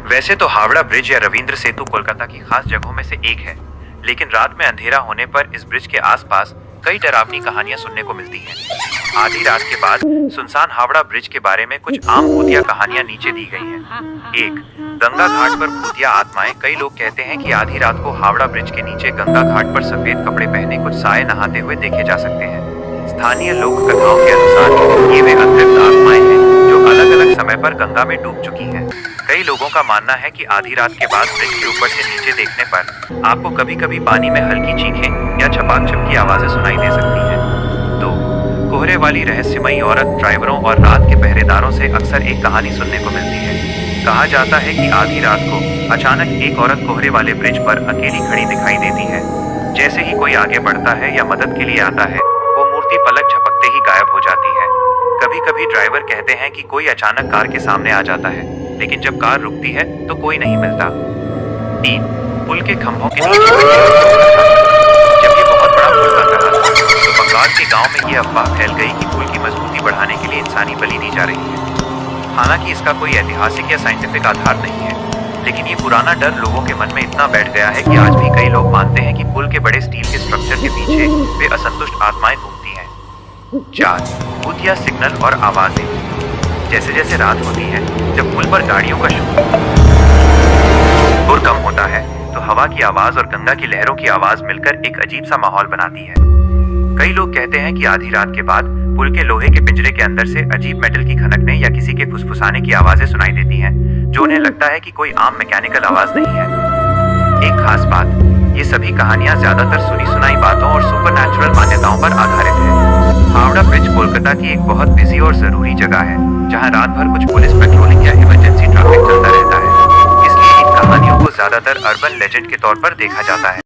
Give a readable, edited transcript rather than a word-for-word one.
वैसे तो हावड़ा ब्रिज या रविंद्र सेतु कोलकाता की खास जगहों में से एक है, लेकिन रात में अंधेरा होने पर इस ब्रिज के आसपास कई डरावनी कहानियां सुनने को मिलती हैं। आधी रात के बाद सुनसान हावड़ा ब्रिज के बारे में कुछ आम भूतिया कहानियां नीचे दी गई हैं। एक, गंगा घाट पर भूतिया आत्माएं। कई लोग कहते हैं कि आधी रात को हावड़ा ब्रिज के नीचे गंगा घाट पर सफेद कपड़े पहने कुछ साए नहाते हुए देखे जा सकते हैं। स्थानीय लोक कथाओं के अनुसार ये वे अतृप्त आत्माएं हैं जो अलग अलग समय पर गंगा में डूब चुकी हैं। कई लोगों का मानना है कि आधी रात के बाद ब्रिज के ऊपर से नीचे देखने पर आपको कभी कभी पानी में हल्की चीखें या छपाक छपकी आवाजें सुनाई दे सकती हैं। दो, कोहरे वाली रहस्यमयी औरत। ड्राइवरों और रात के पहरेदारों से अक्सर एक कहानी सुनने को मिलती है। कहा जाता है कि आधी रात को अचानक एक औरत कोहरे वाले ब्रिज पर अकेली खड़ी दिखाई देती है। जैसे ही कोई आगे बढ़ता है या मदद के लिए आता है, वो मूर्ति पलक झपकते ही गायब हो जाती है। कभी कभी ड्राइवर कहते हैं कि कोई अचानक कार के सामने आ जाता है, लेकिन जब कार रुकती है तो कोई नहीं मिलता। 3, पुल के खंभों के नीचे जब ये बहुत बड़ा पुल बन रहा था तो बंगाल के गांव में ये अफवाह फैल गई कि पुल की मजबूती बढ़ाने के लिए इंसानी बलि दी जा रही है। हालांकि इसका कोई ऐतिहासिक या साइंटिफिक आधार नहीं है, लेकिन ये पुराना डर लोगों के मन में इतना बैठ गया है कि आज भी कई लोग मानते हैं कि पुल के बड़े स्टील के स्ट्रक्चर के पीछे वे असंतुष्ट आत्माएं घूमती हैं। 4, भूतिया सिग्नल और आवाजें। जैसे जैसे रात होती है, जब पुल पर गाड़ियों का शोर कम होता है, तो हवा की आवाज और गंगा की लहरों की आवाज मिलकर एक अजीब सा माहौल बनाती है। कई लोग कहते हैं कि आधी रात के बाद पुल के लोहे के पिंजरे के अंदर से अजीब मेटल की खनकने या किसी के फुसफुसाने की आवाजें सुनाई देती हैं, जो उन्हें लगता है कि कोई आम मैकेनिकल आवाज नहीं है। एक खास बात, ये सभी कहानियां ज्यादातर सुनी सुनाई बातों और सुपरनैचुरल मान्यताओं पर आधारित है। हावड़ा ब्रिज कोलकाता की एक बहुत बिजी और जरूरी जगह है, जहां रात भर कुछ पुलिस पेट्रोलिंग या इमरजेंसी ट्रैफिक चलता रहता है। इसलिए इन कहानियों को ज्यादातर अर्बन लेजेंड के तौर पर देखा जाता है।